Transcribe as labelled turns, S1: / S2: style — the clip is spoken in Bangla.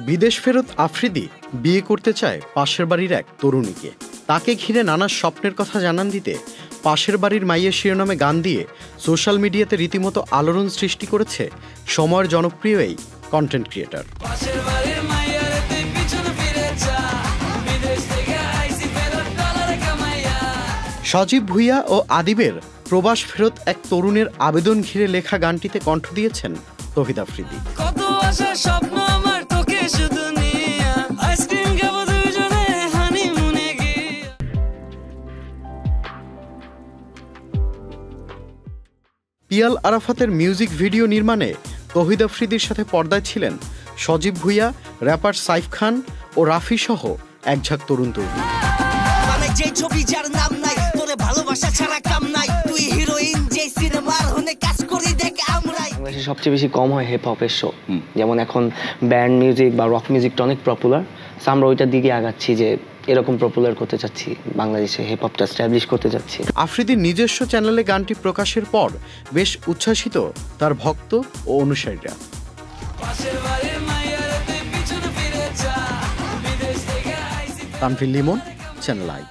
S1: বিদেশ ফেরত আফ্রিদি বিয়ে করতে চায় পাশের বাড়ির এক তরুণীকে। তাকে ঘিরে নানা স্বপ্নের কথা জানান দিতে পাশের বাড়ির মাইয়া শিরোনামে গান দিয়ে সোশ্যাল মিডিয়াতে রীতিমতো আলোড়ন সৃষ্টি করেছে সময়ের জনপ্রিয় এই কন্টেন্ট ক্রিয়েটর। সজীব ভুঁইয়া ও আদিবের প্রবাস ফেরত এক তরুণের আবেদন ঘিরে লেখা গানটিতে কণ্ঠ দিয়েছেন তৌহিদ আফ্রিদি। পিয়াল আরাফাতের মিউজিক ভিডিও নির্মাণে তৌহিদ আফ্রিদির সাথে পর্দায় ছিলেন সজীব ভুঁইয়া, র্যাপার সাইফ খান ও রাফি সহ একঝাঁক তরুণ তরুণী।
S2: বাংলাদেশে সবচেয়ে বেশি কম হয় হিপ হপের শো, যেমন এখন ব্যান্ড মিউজিক বা রক মিউজিকটা অনেক পপুলার। আমরা ওইটার দিকে আগাচ্ছি যে এরকম পপুলার করতে চাচ্ছি, বাংলাদেশে হিপ হপটা এস্টাবলিশ করতে চাচ্ছি।
S1: আফ্রিদির নিজস্ব চ্যানেলে গানটি প্রকাশের পর বেশ উচ্ছ্বাসিত তার ভক্ত ও অনুসারীরা। Tanvir Limon, channel I.